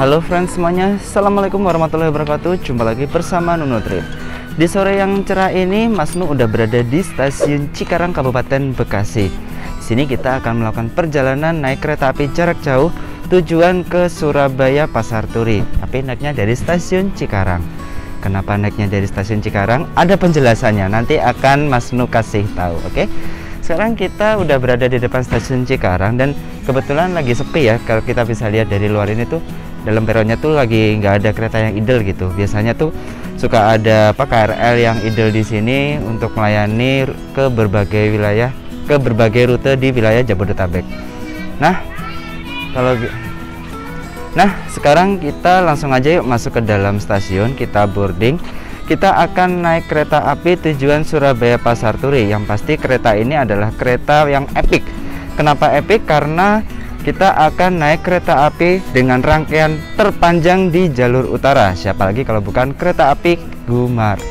Halo friends semuanya, Assalamualaikum warahmatullahi wabarakatuh. Jumpa lagi bersama Nuno Trip. Di sore yang cerah ini, Mas Nu udah berada di stasiun Cikarang, Kabupaten Bekasi. Di sini kita akan melakukan perjalanan naik kereta api jarak jauh tujuan ke Surabaya Pasar Turi. Tapi naiknya dari stasiun Cikarang. Kenapa naiknya dari stasiun Cikarang? Ada penjelasannya, nanti akan Mas Nu kasih tahu, oke? Sekarang kita udah berada di depan stasiun Cikarang dan kebetulan lagi sepi ya. Kalau kita bisa lihat dari luar ini tuh, dalam peronnya tuh lagi nggak ada kereta yang idle gitu. Biasanya tuh suka ada KRL yang idle di sini untuk melayani ke berbagai wilayah, ke berbagai rute di wilayah Jabodetabek. Nah, sekarang kita langsung aja yuk masuk ke dalam stasiun, kita boarding. Kita akan naik kereta api tujuan Surabaya Pasar Turi. Yang pasti kereta ini adalah kereta yang epic. Kenapa epic? Karena kita akan naik kereta api dengan rangkaian terpanjang di jalur utara. Siapa lagi kalau bukan kereta api Gumar?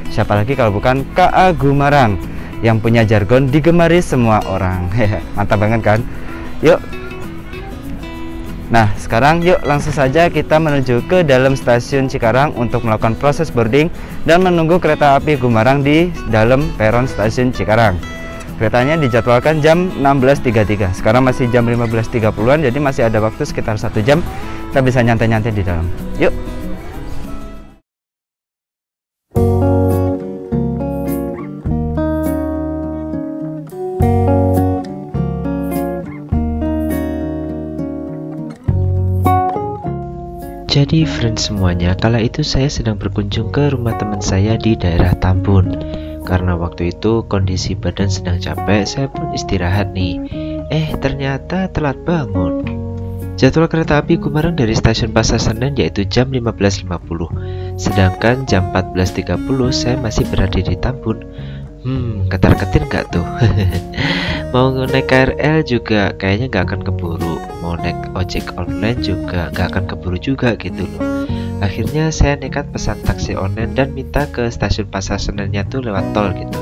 Siapa lagi kalau bukan KA Gumarang yang punya jargon digemari semua orang. Mantap banget kan? Yuk. Nah, sekarang yuk langsung saja kita menuju ke dalam stasiun Cikarang untuk melakukan proses boarding dan menunggu kereta api Gumarang di dalam peron stasiun Cikarang. Keretanya dijadwalkan jam 16.33. Sekarang masih jam 15.30-an, jadi masih ada waktu sekitar 1 jam. Kita bisa nyantai-nyantai di dalam. Yuk. Jadi friends semuanya, kala itu saya sedang berkunjung ke rumah teman saya di daerah Tambun. Karena waktu itu kondisi badan sedang capek, saya pun istirahat nih. Ternyata telat bangun. Jadwal kereta api Gumarang dari stasiun Pasar Senen yaitu jam 15.50. Sedangkan jam 14.30 saya masih berada di Tambun. Ketar-ketir gak tuh? Mau naik KRL juga kayaknya gak akan keburu. Mau naik ojek online juga gak akan keburu juga gitu loh. Akhirnya saya nekat pesan taksi online dan minta ke stasiun Pasar Senennya tuh lewat tol gitu.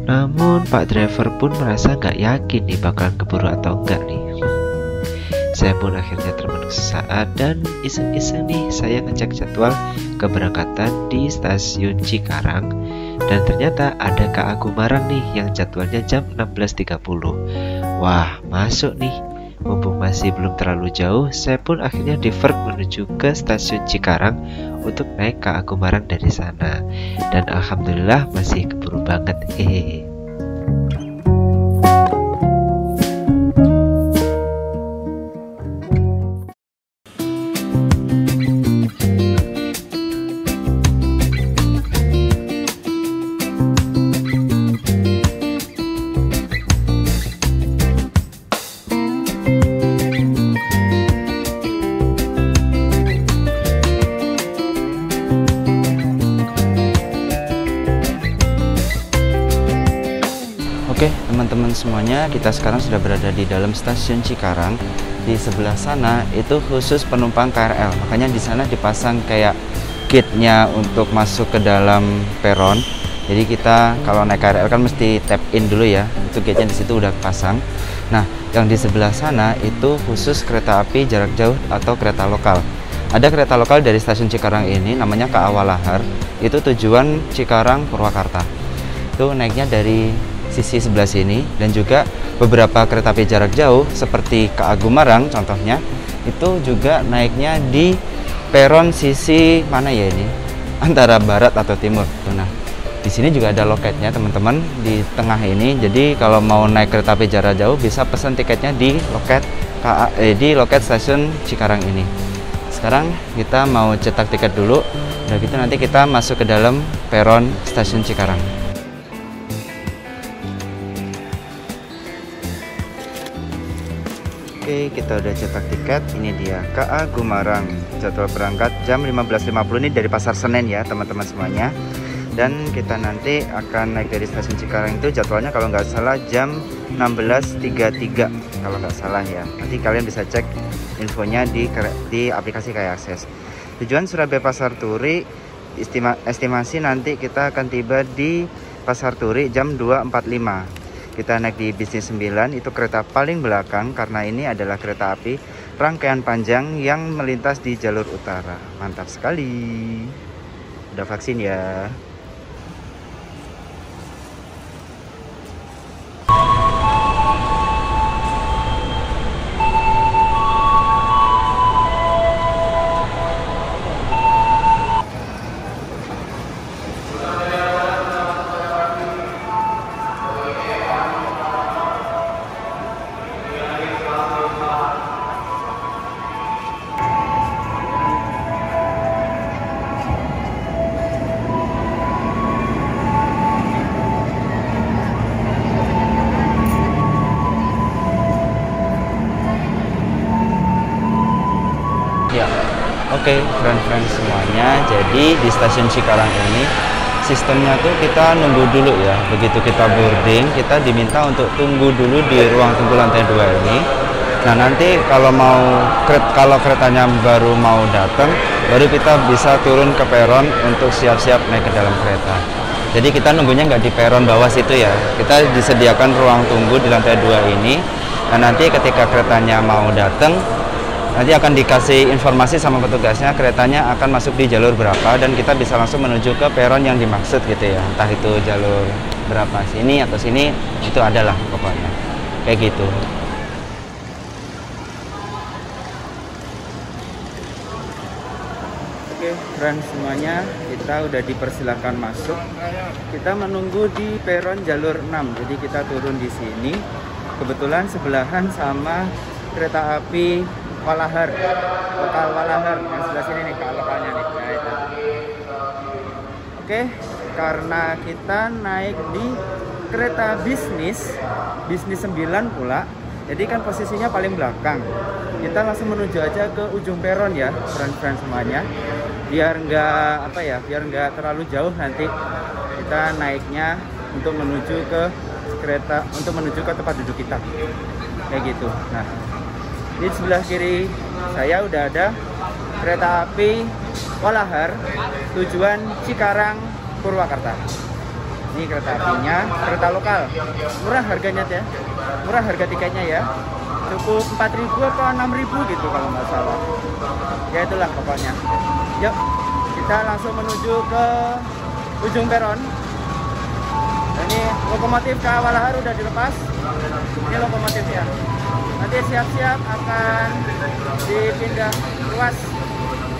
Namun Pak driver pun merasa gak yakin nih bakalan keburu atau enggak nih. Saya pun akhirnya termenung sesaat dan iseng-iseng nih saya ngecek jadwal keberangkatan di stasiun Cikarang. Dan ternyata ada KA Gumarang nih yang jadwalnya jam 16.30. Wah, masuk nih. Mumpung masih belum terlalu jauh, saya pun akhirnya divert menuju ke stasiun Cikarang untuk naik KA Gumarang dari sana. Dan alhamdulillah masih keburu banget. Oke, teman-teman semuanya, kita sekarang sudah berada di dalam stasiun Cikarang. Di sebelah sana itu khusus penumpang KRL. Makanya di sana dipasang kayak gate-nya untuk masuk ke dalam peron. Jadi kita kalau naik KRL kan mesti tap in dulu ya. Itu gate-nya di situ udah pasang. Nah, yang di sebelah sana itu khusus kereta api jarak jauh atau kereta lokal. Ada kereta lokal dari stasiun Cikarang ini namanya KA Walahar. Itu tujuan Cikarang Purwakarta. Itu naiknya dari sisi sebelah sini, dan juga beberapa kereta api jarak jauh seperti KA Gumarang contohnya itu juga naiknya di peron sisi mana ya ini, antara barat atau timur. Nah, di sini juga ada loketnya teman-teman di tengah ini. Jadi kalau mau naik kereta api jarak jauh bisa pesan tiketnya di loket di loket stasiun Cikarang ini. Sekarang kita mau cetak tiket dulu, udah gitu nanti kita masuk ke dalam peron stasiun Cikarang. Oke, kita udah cetak tiket. Ini dia KA Gumarang. Jadwal berangkat jam 15.50 ini dari Pasar Senen ya teman-teman semuanya. Dan kita nanti akan naik dari stasiun Cikarang itu jadwalnya kalau nggak salah jam 16.33 kalau nggak salah ya. Nanti kalian bisa cek infonya di aplikasi Kai Akses. Tujuan Surabaya Pasar Turi, estimasi nanti kita akan tiba di Pasar Turi jam 2.45. Kita naik di bisnis 9, itu kereta paling belakang karena ini adalah kereta api rangkaian panjang yang melintas di jalur utara. Mantap sekali. Udah vaksin ya. Oke, friend-friend semuanya, jadi di stasiun Cikarang ini sistemnya tuh kita nunggu dulu ya. Begitu kita boarding, kita diminta untuk tunggu dulu di ruang tunggu lantai 2 ini. Nah, nanti kalau keretanya baru mau datang, baru kita bisa turun ke peron untuk siap-siap naik ke dalam kereta. Jadi kita nunggunya nggak di peron bawah situ ya. Kita disediakan ruang tunggu di lantai 2 ini. Nah, nanti ketika keretanya mau datang, nanti akan dikasih informasi sama petugasnya keretanya akan masuk di jalur berapa, dan kita bisa langsung menuju ke peron yang dimaksud gitu ya. Entah itu jalur berapa, sini atau sini, itu adalah pokoknya kayak gitu. Oke, friend semuanya, kita udah dipersilakan masuk. Kita menunggu di peron jalur 6. Jadi kita turun di sini. Kebetulan sebelahan sama kereta api Walahar, lokal Walahar yang sebelah sini nih, lokalnya nih. Nah, itu. Oke, karena kita naik di kereta bisnis 9 pula, jadi kan posisinya paling belakang. Kita langsung menuju aja ke ujung peron ya, friend-friend semuanya. Biar nggak terlalu jauh nanti kita naiknya untuk menuju ke tempat duduk kita. Kayak gitu. Nah, di sebelah kiri saya udah ada kereta api Walahar tujuan Cikarang Purwakarta. Ini kereta apinya, kereta lokal. Murah harganya ya. Murah harga tiketnya ya. Cukup 4.000 atau 6.000 gitu kalau nggak salah. Ya itulah pokoknya. Yuk, kita langsung menuju ke ujung peron. Ini lokomotif KA Walahar udah dilepas. Ini lokomotifnya. Nanti siap-siap akan dipindah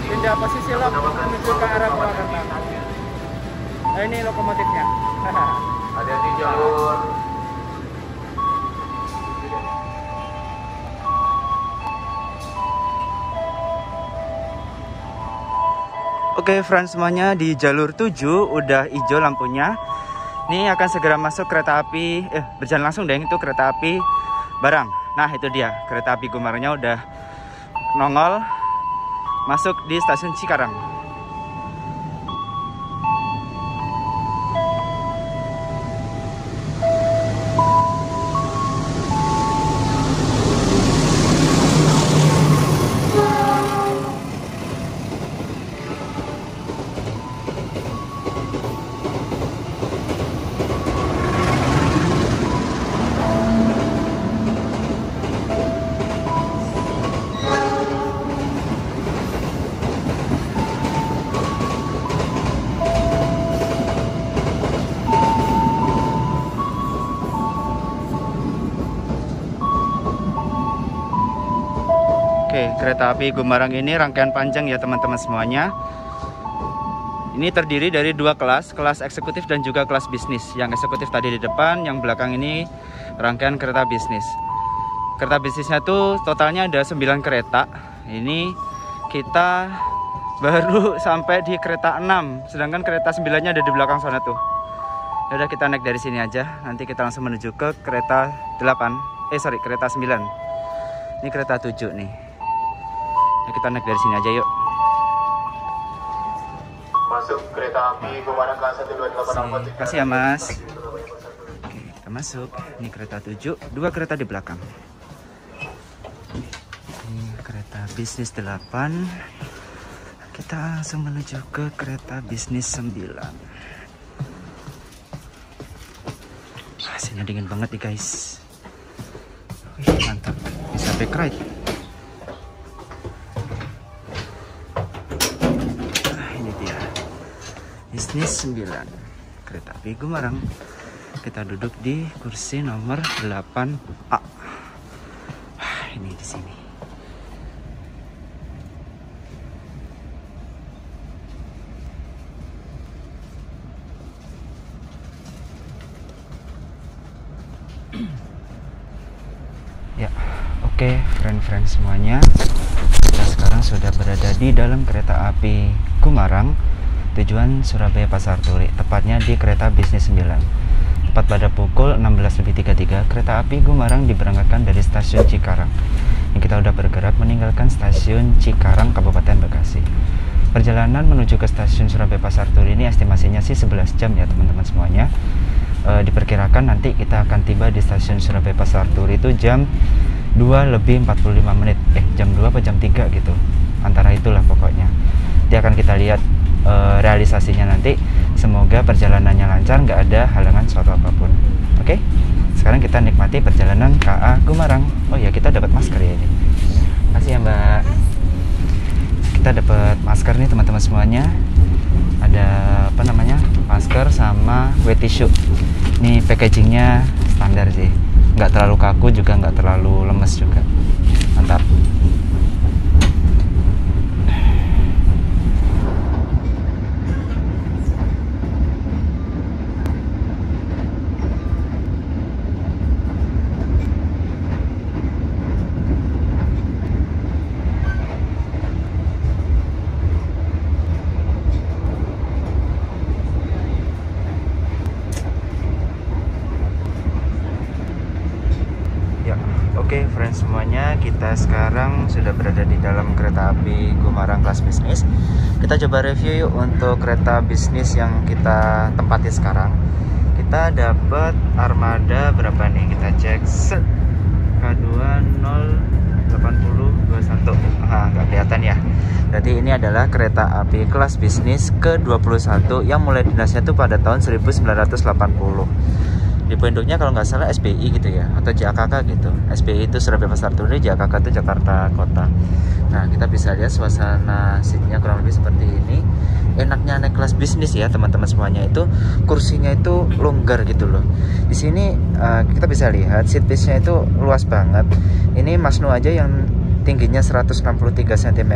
pindah posisi lok menuju ke arah Purwakarta. Nah, ini lokomotifnya. Hati-hati jalur. Oke, friends semuanya, di jalur 7 udah hijau lampunya. Ini akan segera masuk kereta api, berjalan langsung deh, itu kereta api Barang. Nah, itu dia, kereta api Gumarangnya udah nongol masuk di stasiun Cikarang. Oke, kereta api Gumarang ini rangkaian panjang ya teman-teman semuanya. Ini terdiri dari 2 kelas, kelas eksekutif dan juga kelas bisnis. Yang eksekutif tadi di depan, yang belakang ini rangkaian kereta bisnis. Kereta bisnisnya tuh totalnya ada 9 kereta. Ini kita baru sampai di kereta 6, sedangkan kereta 9-nya ada di belakang sana tuh. Udah, kita naik dari sini aja. Nanti kita langsung menuju ke kereta 8. Kereta 9. Ini kereta 7 nih. Nah, kita naik dari sini aja yuk. Masuk kereta api Gumarang kelas 128. Kasih ya Mas. Oke, kita masuk. Ini kereta 7, 2 kereta di belakang. Ini kereta bisnis 8. Kita langsung menuju ke kereta bisnis 9. Sini dingin banget nih guys. Wih, mantap. Bisa back ride. bisnis 9 kereta api Gumarang. Kita duduk di kursi nomor 8A. Ini di sini. Ya, oke, friend-friend semuanya. Kita sekarang sudah berada di dalam kereta api Gumarang, tujuan Surabaya Pasar Turi, tepatnya di kereta bisnis 9. Tepat pada pukul 16.33, kereta api Gumarang diberangkatkan dari stasiun Cikarang. Yang kita udah bergerak meninggalkan stasiun Cikarang, Kabupaten Bekasi. Perjalanan menuju ke stasiun Surabaya Pasar Turi ini estimasinya sih 11 jam ya teman-teman semuanya. Diperkirakan nanti kita akan tiba di stasiun Surabaya Pasar Turi itu jam 2:45. Jam 2 apa jam 3 gitu, antara itulah pokoknya. Nanti akan kita lihat realisasinya nanti. Semoga perjalanannya lancar, nggak ada halangan suatu apapun. Oke, sekarang kita nikmati perjalanan KA Gumarang. Oh ya, kita dapat masker ya ini. Makasih ya Mbak. Kita dapat masker nih teman-teman semuanya. Ada apa namanya, masker sama wet tissue. Ini packagingnya standar sih, nggak terlalu kaku juga nggak terlalu lemes juga, mantap. Oke, friends semuanya, kita sekarang sudah berada di dalam kereta api Gumarang kelas bisnis. Kita coba review yuk untuk kereta bisnis yang kita tempati sekarang. Kita dapat armada berapa nih? Kita cek. K208021. Nggak kelihatan ya. Berarti ini adalah kereta api kelas bisnis ke-21 yang mulai dinasnya itu pada tahun 1980. Di induknya kalau nggak salah SBI gitu ya, atau JAKK gitu. SBI itu Surabaya Pasar Turi, JAKK itu Jakarta Kota. Nah, kita bisa lihat suasana seatnya kurang lebih seperti ini. Enaknya naik kelas bisnis ya teman-teman semuanya, itu kursinya itu longgar gitu loh. Di sini kita bisa lihat seat base-nya itu luas banget. Ini Masnu aja yang tingginya 163 cm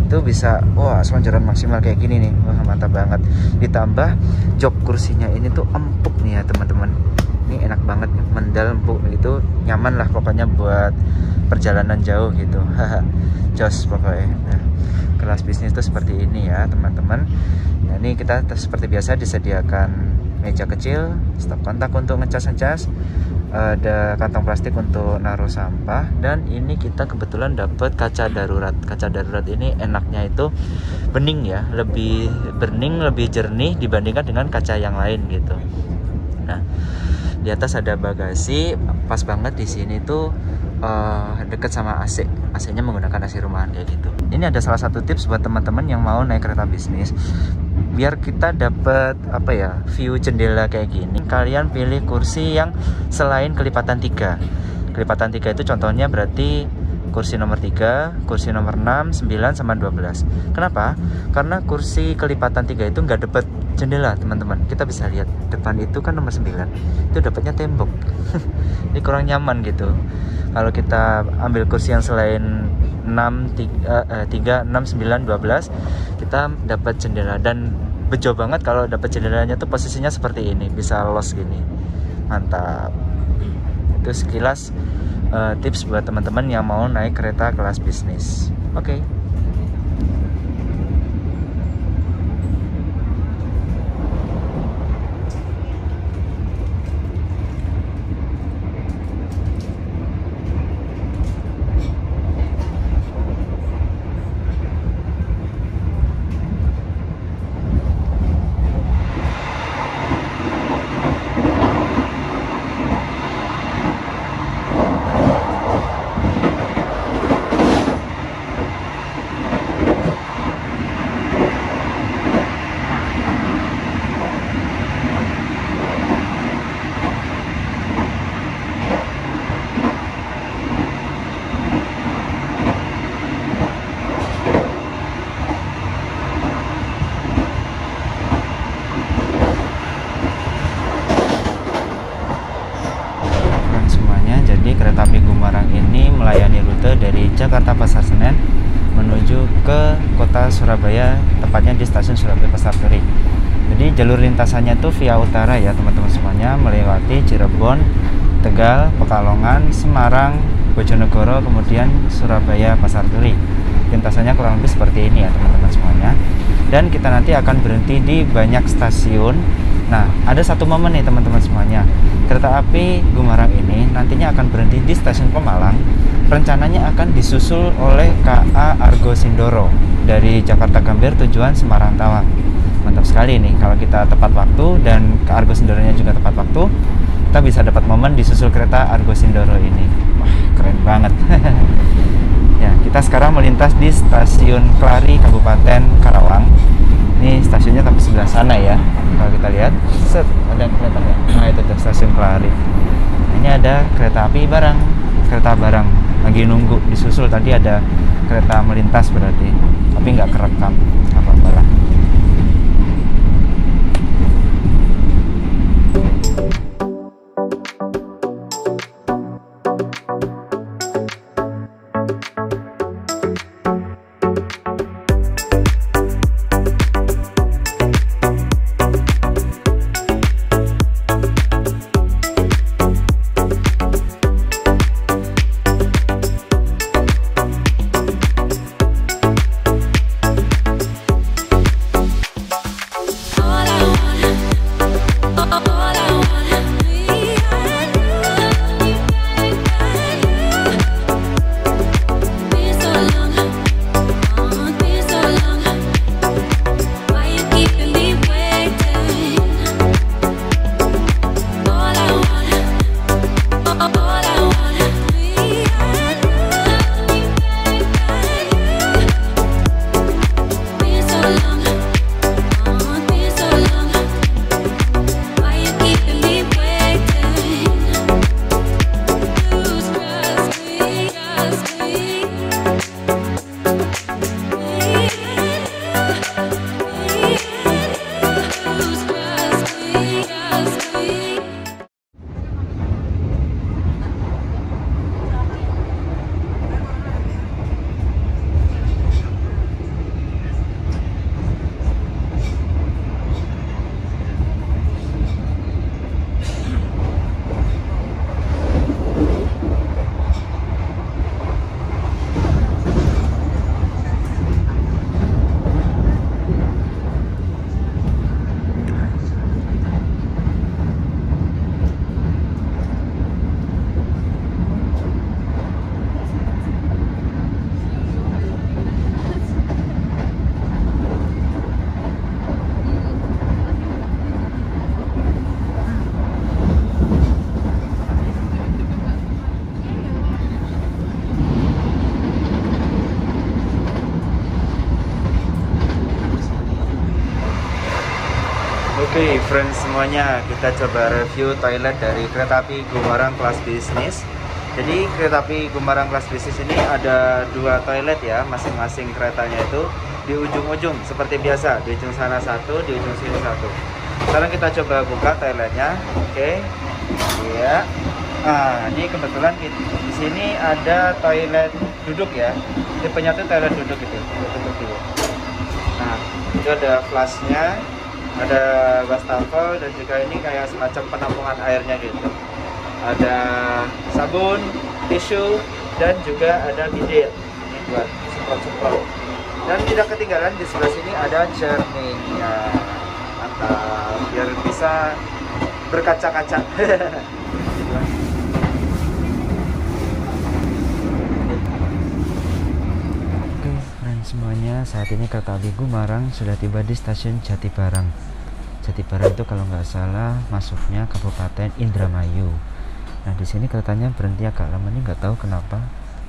itu bisa, wah, selonjoran maksimal kayak gini nih. Wah, mantap banget. Ditambah jok kursinya ini tuh empuk nih ya teman-teman. Ini enak banget, mendal, empuk gitu, nyaman lah pokoknya buat perjalanan jauh gitu. Jos pokoknya. Nah, kelas bisnis itu seperti ini ya teman-teman. Nah, ini kita seperti biasa disediakan meja kecil, stop kontak untuk ngecas-ngecas, ada kantong plastik untuk naruh sampah, dan ini kita kebetulan dapat kaca darurat. Kaca darurat ini enaknya itu bening ya, lebih bening, lebih jernih dibandingkan dengan kaca yang lain gitu. Nah, di atas ada bagasi, pas banget di sini tuh deket sama AC. AC-nya menggunakan AC rumahan kayak gitu. Ini ada salah satu tips buat teman-teman yang mau naik kereta bisnis. Biar kita dapat apa ya, view jendela kayak gini, kalian pilih kursi yang selain kelipatan 3. Kelipatan 3 itu contohnya berarti kursi nomor 3, kursi nomor 6, 9, sama 12. Kenapa? Karena kursi kelipatan 3 itu nggak dapat jendela teman-teman. Kita bisa lihat depan itu kan nomor 9, itu dapatnya tembok. Ini kurang nyaman gitu. Kalau kita ambil kursi yang selain 3, 6, 9, 12, kita dapat jendela, dan bejo banget kalau dapat jendelanya tuh posisinya seperti ini, bisa los gini. Mantap. Itu sekilas tips buat teman-teman yang mau naik kereta kelas bisnis. Oke. kereta api Gumarang ini melayani rute dari Jakarta Pasar Senen menuju ke kota Surabaya, tepatnya di stasiun Surabaya Pasar Turi. Jadi jalur lintasannya itu via utara ya teman-teman semuanya, melewati Cirebon, Tegal, Pekalongan, Semarang, Bojonegoro, kemudian Surabaya Pasar Turi. Lintasannya kurang lebih seperti ini ya teman-teman semuanya. Dan kita nanti akan berhenti di banyak stasiun. Nah, ada satu momen nih teman-teman semuanya. Kereta api Gumarang ini nantinya akan berhenti di stasiun Pemalang. Rencananya akan disusul oleh KA Argo Sindoro dari Jakarta Gambir tujuan Semarang Tawang. Mantap sekali nih kalau kita tepat waktu dan ke Argo Sindoronya juga tepat waktu, kita bisa dapat momen disusul kereta Argo Sindoro ini. Wah, keren banget. Ya, kita sekarang melintas di stasiun Klari Kabupaten Karawang. Ini stasiunnya tapi sebelah sana ya. Kalau kita lihat, set, ada kereta ya. Nah, itu tuh stasiun Klari. Ini ada kereta api barang, kereta barang lagi nunggu disusul. Tadi ada kereta melintas berarti, tapi nggak kerekam apa-apa lah. Oke, friends semuanya, kita coba review toilet dari kereta api Gumarang kelas bisnis. Jadi kereta api Gumarang kelas bisnis ini ada dua toilet ya, masing-masing keretanya itu di ujung-ujung seperti biasa, di ujung sana satu, di ujung sini satu. Sekarang kita coba buka toiletnya. Oke, iya. Nah, ini kebetulan di sini ada toilet duduk ya. Tipenya tuh toilet duduk gitu. Duduk dulu. Nah, itu ada flashnya, ada wastafel, dan juga ini kayak semacam penampungan airnya gitu. Ada sabun, tisu, dan juga ada bidet ini buat semprot-semprot. Dan tidak ketinggalan di sebelah sini ada cerningnya. Mantap, biar bisa berkaca-kaca. Semuanya, saat ini kereta api Gumarang sudah tiba di stasiun Jatibarang. Jatibarang itu kalau nggak salah masuknya Kabupaten Indramayu. Nah, di sini keretanya berhenti agak lama nih, nggak tahu kenapa.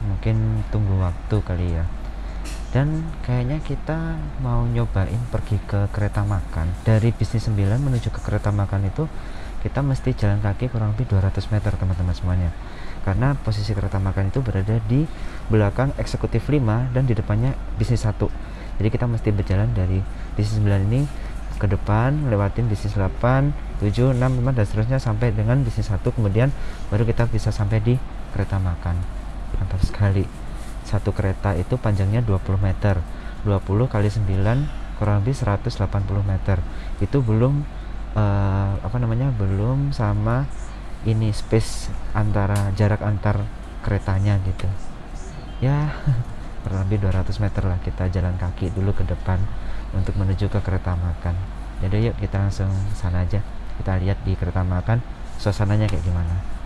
Mungkin tunggu waktu kali ya. Dan kayaknya kita mau nyobain pergi ke kereta makan. Dari bisnis 9 menuju ke kereta makan itu kita mesti jalan kaki kurang lebih 200 meter teman-teman semuanya. Karena posisi kereta makan itu berada di belakang eksekutif 5 dan di depannya bisnis 1. Jadi kita mesti berjalan dari bisnis 9 ini ke depan, lewatin bisnis 8, 7, 6, 5 dan seterusnya sampai dengan bisnis 1, kemudian baru kita bisa sampai di kereta makan. Mantap sekali. Satu kereta itu panjangnya 20 meter, 20 kali 9 kurang lebih 180 meter. Itu belum belum sama ini space antara jarak antar keretanya gitu ya. Kurang lebih 200 meter lah kita jalan kaki dulu ke depan untuk menuju ke kereta makan. Jadi yuk kita langsung sana aja, kita lihat di kereta makan suasananya kayak gimana.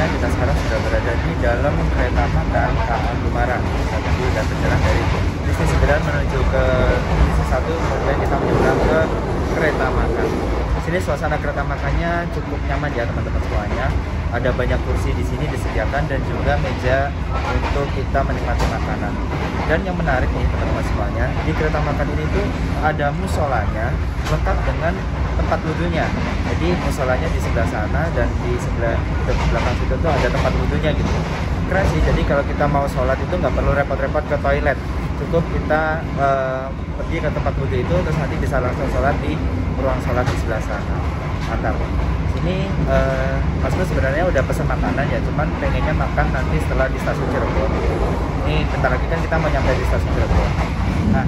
Kita sekarang sudah berada di dalam kereta makan KA Gumarang. Kita tunggu dan berjalan dari bisnis 9 menuju ke bisnis 1, kemudian kita menyeberang ke kereta makan. Di sini suasana kereta makannya cukup nyaman ya teman-teman semuanya. Ada banyak kursi di sini disediakan dan juga meja untuk kita menikmati makanan. Dan yang menarik nih teman-teman semuanya, di kereta makan ini tuh ada musolanya lengkap dengan tempat wudhunya. Jadi musolanya di sebelah sana dan di sebelah belakang situ tuh ada tempat wudhunya gitu. Keren sih. Jadi kalau kita mau sholat itu nggak perlu repot-repot ke toilet. Cukup kita pergi ke tempat wudhu itu terus nanti bisa langsung sholat di ruang sholat di sebelah sana. Mantap. Ini Masku sebenarnya udah pesen makanan ya, cuman pengennya makan nanti setelah di stasiun Cirebon. Ini bentar lagi kan kita mau nyampe di stasiun Cirebon. Nah,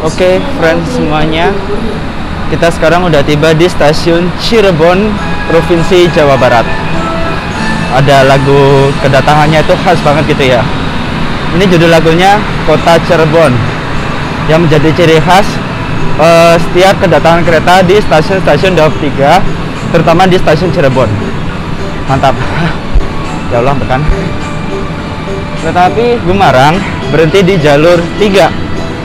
Oke, friends semuanya, kita sekarang udah tiba di stasiun Cirebon, Provinsi Jawa Barat. Ada lagu kedatangannya itu khas banget gitu ya. Ini judul lagunya Kota Cirebon, yang menjadi ciri khas setiap kedatangan kereta di stasiun-stasiun Daob 3, terutama di stasiun Cirebon. Mantap. Ya Allah, tekan. Kereta api Gumarang berhenti di jalur 3.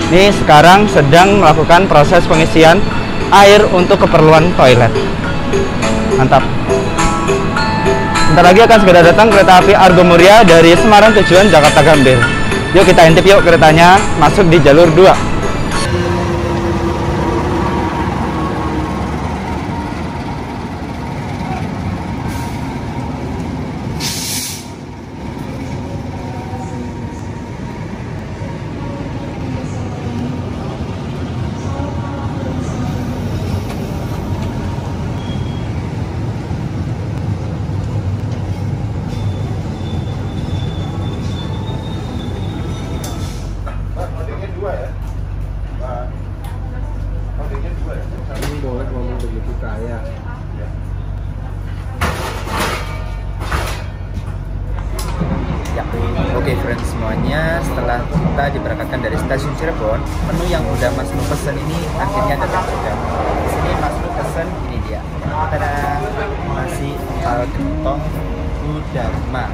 Ini sekarang sedang melakukan proses pengisian air untuk keperluan toilet. Mantap. Bentar lagi akan segera datang kereta api Argo Muria dari Semarang tujuan Jakarta Gambir. Yuk kita intip yuk keretanya masuk di jalur 2. Boleh ngomong begitu kaya. ya. Oke Oke friends semuanya, setelah kita diberangkatkan dari stasiun Cirebon, menu yang udah Mas Nu pesen ini akhirnya datang juga. Di sini Mas Nu pesen ini dia. Tada, nasi empal gentong Udama.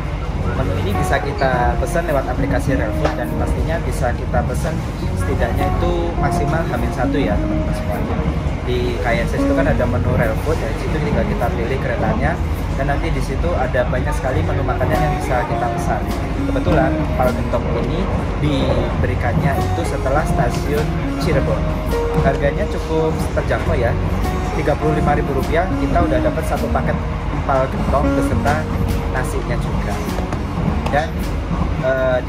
Menu ini bisa kita pesan lewat aplikasi Relfood dan pastinya bisa kita pesan setidaknya itu maksimal H-1 ya teman-teman semuanya. Di KNCS itu kan ada menu Relfood, dari situ tinggal kita pilih keretanya dan nanti di situ ada banyak sekali menu makanan yang bisa kita pesan. Kebetulan empal gentong ini diberikannya itu setelah stasiun Cirebon. Harganya cukup terjangkau ya, Rp35.000 kita udah dapat satu paket empal gentong beserta nasinya juga. Dan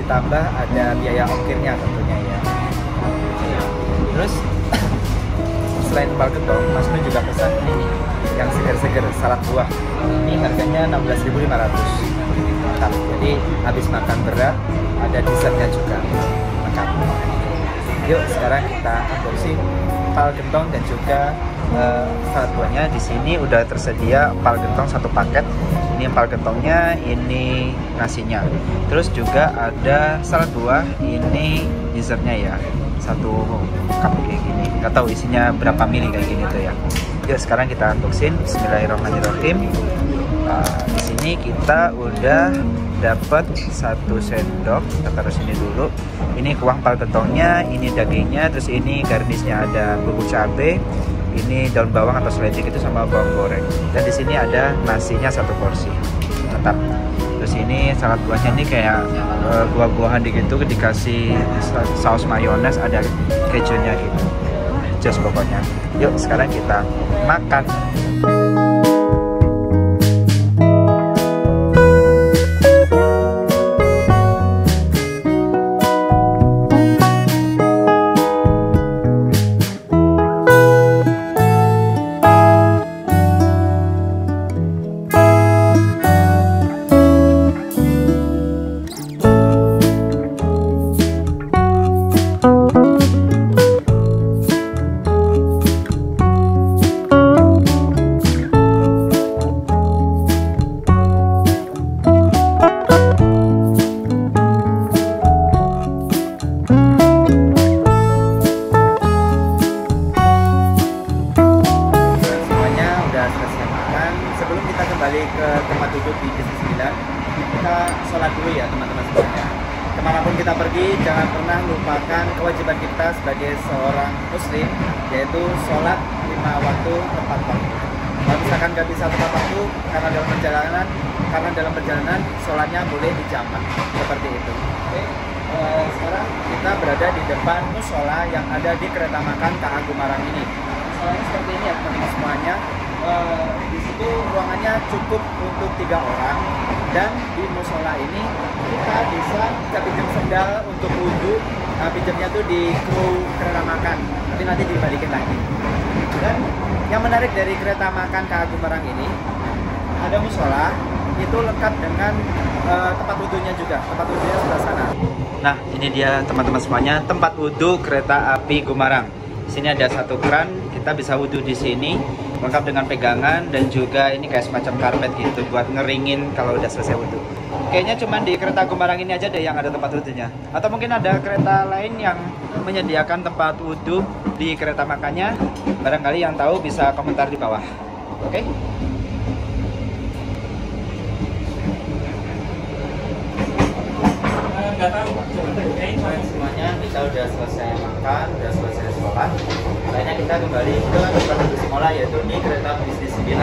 ditambah ada biaya ongkirnya tentunya ya. Terus selain empal gentong, Mas Nu juga pesan ini yang seger-seger, salad buah. Ini harganya Rp16.500. Mantap. Jadi habis makan berat ada dessertnya juga. Mantap. Yuk sekarang kita unboxing empal gentong dan juga salad buahnya. Di sini udah tersedia empal gentong satu paket. Ini empal gentongnya, ini nasinya. Terus juga ada salad buah, ini dessertnya ya. Satu cup kayak gini. Nggak tahu isinya berapa mili kayak gini tuh ya. Yuk sekarang kita unboxing. Bismillahirrahmanirrahim. Di sini kita udah dapat satu sendok. Kita taruh sini dulu. Ini kuah empal gentongnya, ini dagingnya, terus ini garnisnya ada bubuk cabai. Ini daun bawang atau seledri itu sama bawang goreng. Dan di sini ada nasinya satu porsi. Mantap. Terus ini salad buahnya ini kayak buah-buahan gitu, dikasih saus mayones, ada kejunya gitu. Just pokoknya. Yuk sekarang kita makan. Kembali ke tempat duduk di Distrik 9, kita sholat dulu ya teman-teman semuanya. Kemanapun kita pergi, jangan pernah lupakan kewajiban kita sebagai seorang muslim, yaitu sholat 5 waktu tepat waktu. Kalau misalkan nggak bisa tepat waktu karena dalam perjalanan sholatnya boleh dijamak seperti itu. Oke. Sekarang kita berada di depan musola yang ada di kereta makan KA Gumarang ini. Musolanya seperti ini ya teman-teman semuanya. Di situ ruangannya cukup untuk 3 orang dan di musola ini kita bisa pinjam sendal untuk wudhu. Pinjamnya tuh di kru kereta makan, tapi nanti dibalikin lagi. Dan yang menarik dari kereta makan KA Gumarang ini ada musola, itu lengkap dengan tempat wudhunya juga. Tempat wudhunya sebelah sana. Nah ini dia teman-teman semuanya tempat wudhu kereta api Gumarang. Di sini ada satu kran, kita bisa wudhu di sini, lengkap dengan pegangan dan juga ini kayak semacam karpet gitu buat ngeringin kalau udah selesai wudhu. Kayaknya cuma di kereta Gumarang ini aja deh yang ada tempat wudhunya. Atau mungkin ada kereta lain yang menyediakan tempat wudhu di kereta makannya. Barangkali yang tahu bisa komentar di bawah. Oke? Semuanya kita udah selesai makan, udah selesai sholat. Akhirnya kita kembali ke tempat duduk semula, yaitu di kereta Distrik 9.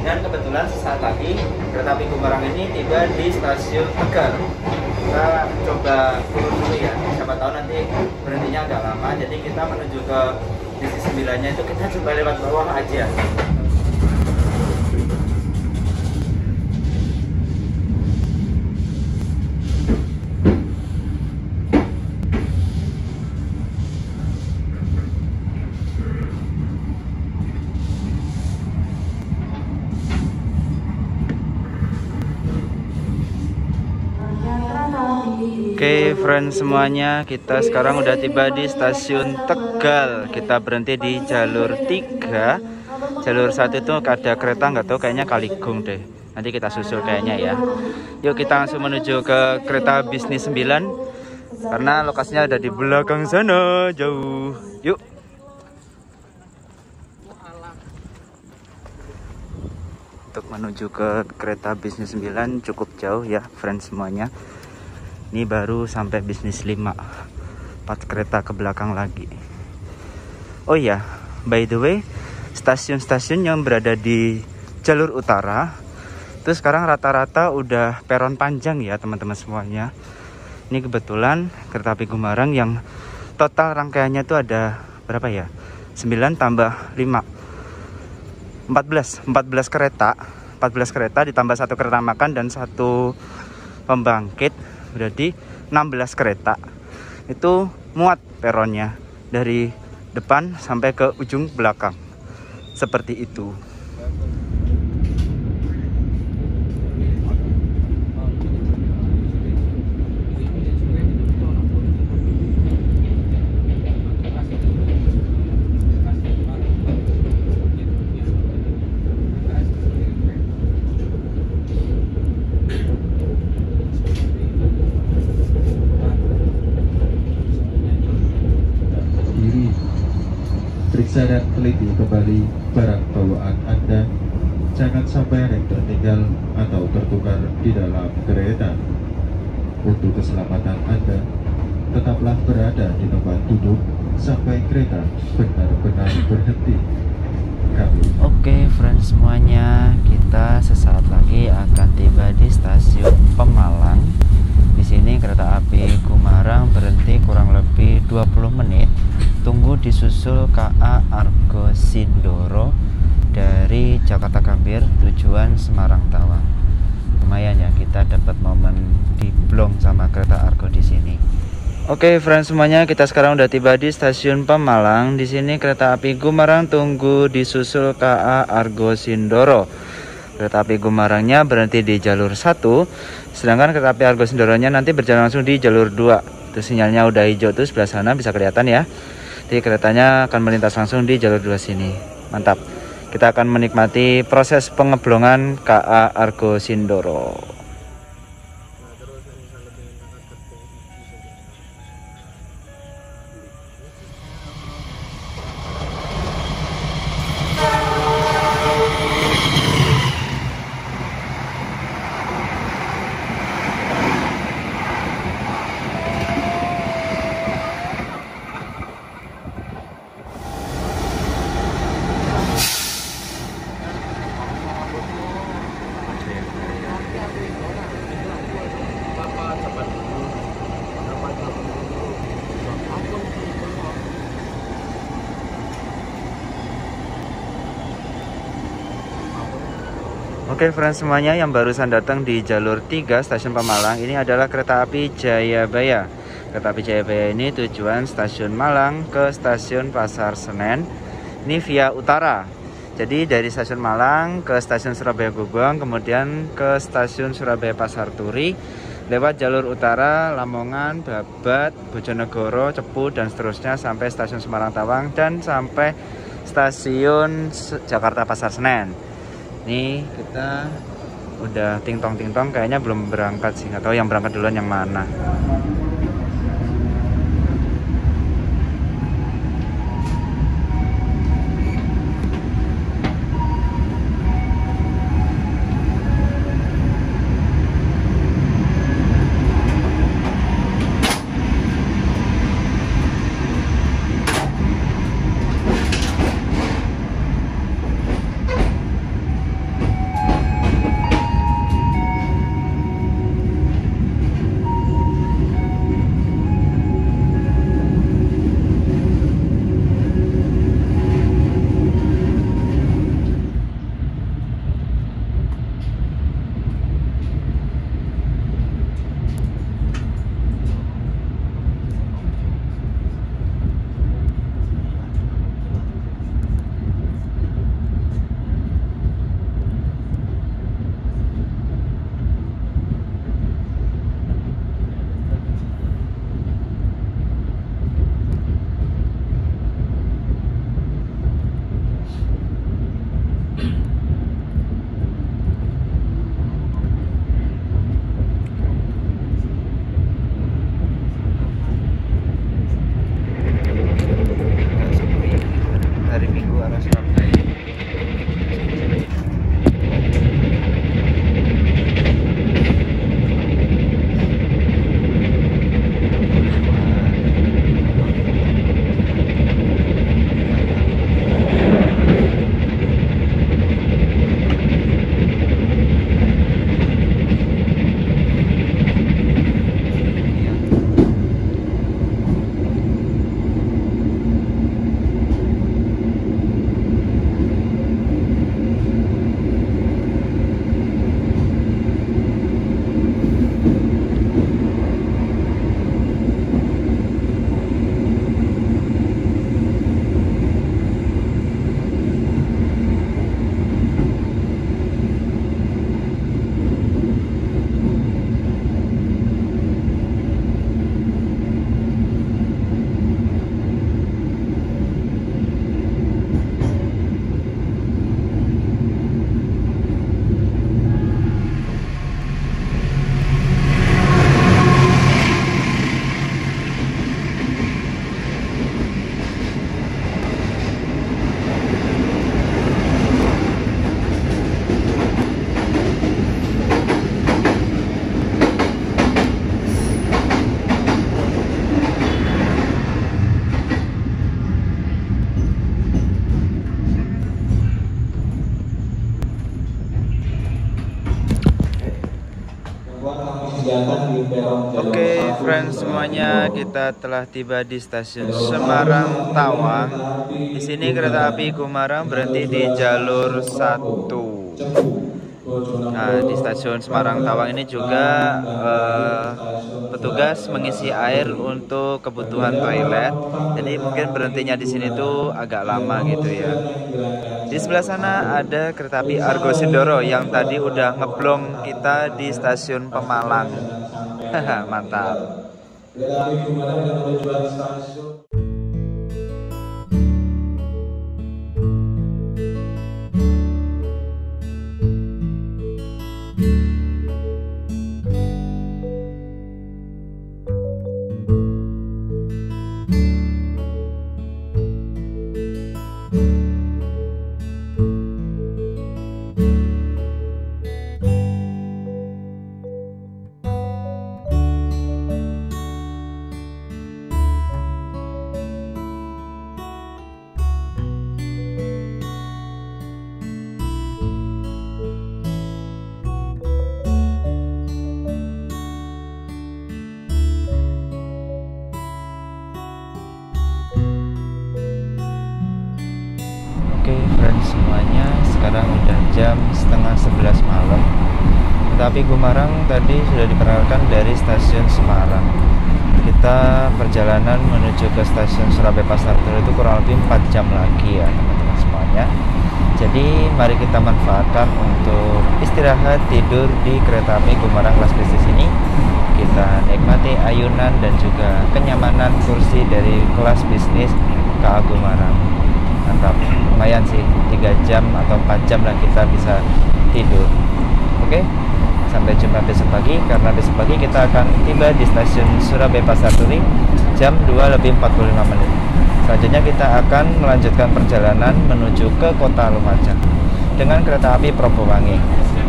Dan kebetulan sesaat lagi kereta api Gumarang ini tiba di stasiun Tegal. Kita coba turun dulu ya, siapa tahu nanti berhentinya agak lama. Jadi kita menuju ke Distrik 9-nya itu kita coba lewat bawah aja. Oke friends semuanya, kita sekarang udah tiba di stasiun Tegal. Kita berhenti di jalur 3. Jalur 1 itu ada kereta, nggak tahu kayaknya Kaligung deh. Nanti kita susul kayaknya ya. Yuk kita langsung menuju ke kereta bisnis 9 karena lokasinya ada di belakang sana jauh. Yuk. Untuk menuju ke kereta bisnis 9 cukup jauh ya friends semuanya. Ini baru sampai bisnis 5, 4 kereta ke belakang lagi. Oh ya, by the way, stasiun-stasiun yang berada di jalur utara itu sekarang rata-rata udah peron panjang ya teman-teman semuanya. Ini kebetulan kereta api Gumarang yang total rangkaiannya itu ada berapa ya, 9 tambah 5, 14 kereta ditambah 1 kereta makan dan 1 pembangkit, berarti 16 kereta. Itu muat peronnya dari depan sampai ke ujung belakang. Seperti itu. Periksa dan teliti kembali barang bawaan Anda. Jangan sampai ada yang tertinggal atau tertukar di dalam kereta. Untuk keselamatan Anda, tetaplah berada di tempat duduk sampai kereta benar-benar berhenti. Oke friends semuanya, kita sesaat lagi akan tiba di stasiun Pemalang. Di sini kereta api Gumarang berhenti kurang lebih 20 menit. Tunggu disusul KA Argo Sindoro dari Jakarta Gambir tujuan Semarang Tawang. Lumayan ya, kita dapat momen diblong sama kereta Argo di sini. Oke friends semuanya, kita sekarang udah tiba di stasiun Pemalang. Di sini kereta api Gumarang tunggu disusul KA Argo Sindoro. Kereta api Gumarangnya berhenti di jalur 1, sedangkan kereta api Argo Sindoronya nanti berjalan langsung di jalur 2. Itu sinyalnya udah hijau tuh sebelah sana, bisa kelihatan ya. Jadi keretanya akan melintas langsung di jalur 2 sini. Mantap. Kita akan menikmati proses pengeblongan KA Argo Sindoro. Oke friends semuanya, yang barusan datang di jalur 3 stasiun Pemalang ini adalah kereta api Jayabaya. Kereta api Jayabaya ini tujuan stasiun Malang ke stasiun Pasar Senen. Ini via utara. Jadi dari stasiun Malang ke stasiun Surabaya Gubeng, kemudian ke stasiun Surabaya Pasar Turi, lewat jalur utara Lamongan, Babat, Bojonegoro, Cepu dan seterusnya sampai stasiun Semarang Tawang dan sampai stasiun Jakarta Pasar Senen. Nih kita udah ting-tong kayaknya belum berangkat sih, nggak tahu yang berangkat duluan yang mana. Oke, friends semuanya, kita telah tiba di stasiun Semarang Tawang. Di sini kereta api Gumarang berhenti di jalur 1. Nah, di stasiun Semarang Tawang ini juga petugas mengisi air untuk kebutuhan toilet. Jadi mungkin berhentinya di sini tuh agak lama gitu ya. Di sebelah sana ada kereta api Argo Sindoro yang tadi udah ngeblong kita di stasiun Pemalang. Mantap. Oke, friends semuanya, sekarang udah jam setengah 11 malam. Tapi Gumarang tadi sudah diperkenalkan dari stasiun Semarang. Kita perjalanan menuju ke stasiun Surabaya Pasar Turi itu kurang lebih 4 jam lagi ya teman-teman semuanya. Jadi mari kita manfaatkan untuk istirahat tidur di kereta api Gumarang kelas bisnis ini. Kita nikmati ayunan dan juga kenyamanan kursi dari kelas bisnis KA Gumarang. Mantap, lumayan sih, 3 jam atau 4 jam lah kita bisa tidur. Oke, sampai jumpa besok pagi, karena besok pagi kita akan tiba di stasiun Surabaya Pasar Turi jam 2:45. Selanjutnya kita akan melanjutkan perjalanan menuju ke kota Lumajang dengan kereta api Probowangi.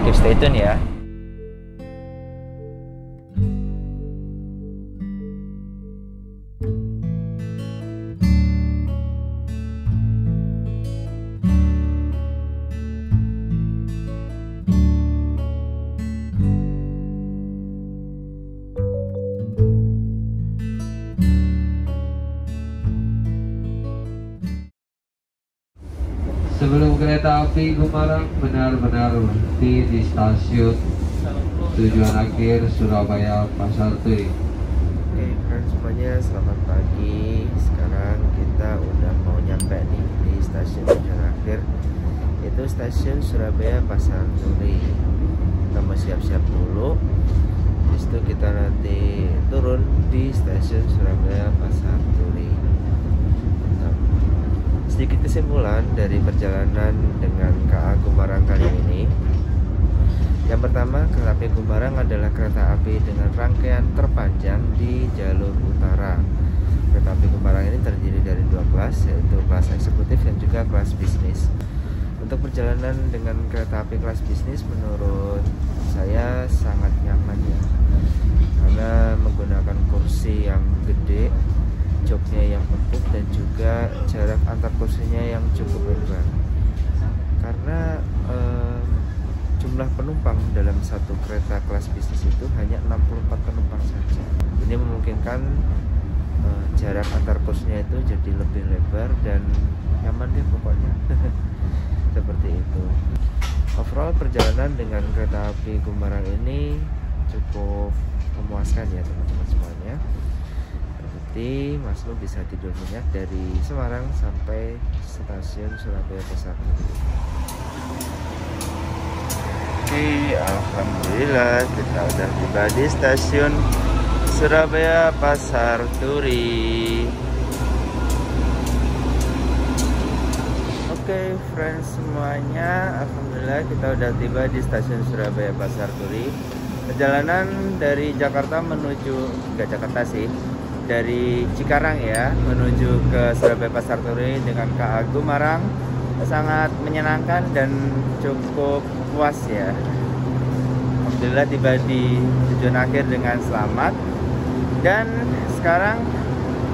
Keep stay tune ya. Sebelum kereta api Gumarang benar-benar berhenti di stasiun tujuan akhir Surabaya Pasar Turi. Oke, friends semuanya, selamat pagi. Sekarang kita udah mau nyampe nih di stasiun tujuan akhir, yaitu stasiun Surabaya Pasar Turi. Kita mau siap-siap dulu. Habis itu kita nanti turun di stasiun Surabaya Pasar Turi. Sedikit kesimpulan dari perjalanan dengan KA Gumarang kali ini. Yang pertama, kereta api Gumarang adalah kereta api dengan rangkaian terpanjang di jalur utara. Kereta api Gumarang ini terdiri dari 2 kelas, yaitu kelas eksekutif dan juga kelas bisnis. Untuk perjalanan dengan kereta api kelas bisnis menurut saya sangat nyaman ya, karena menggunakan kursi yang gede, joknya yang empuk, dan juga jarak antar kursinya yang cukup lebar. Karena jumlah penumpang dalam satu kereta kelas bisnis itu hanya 64 penumpang saja. Ini memungkinkan jarak antar kursinya itu jadi lebih lebar dan nyaman deh pokoknya. Seperti itu. Overall perjalanan dengan kereta api Gumarang ini cukup memuaskan ya teman-teman semuanya. Berarti Mas Lu bisa tidur nyenyak dari Semarang sampai stasiun Surabaya Pasar Turi. Oke, alhamdulillah kita udah tiba di stasiun Surabaya Pasar Turi. Oke, friends semuanya, alhamdulillah kita udah tiba di stasiun Surabaya Pasar Turi. Perjalanan dari Jakarta menuju, enggak Jakarta sih, dari Cikarang ya, menuju ke Surabaya Pasar Turi dengan KA Gumarang sangat menyenangkan dan cukup puas ya. Alhamdulillah tiba di tujuan akhir dengan selamat. Dan sekarang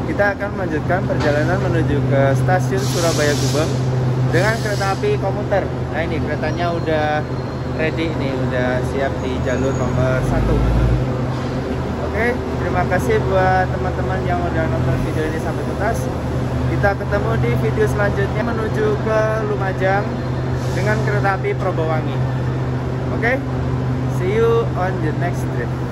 kita akan melanjutkan perjalanan menuju ke stasiun Surabaya Gubeng dengan kereta api komuter. Nah ini keretanya udah ready nih, udah siap di jalur nomor 1. Oke, terima kasih buat teman-teman yang udah nonton video ini sampai tuntas. Kita ketemu di video selanjutnya menuju ke Lumajang dengan kereta api Probowangi. Oke, see you on the next trip.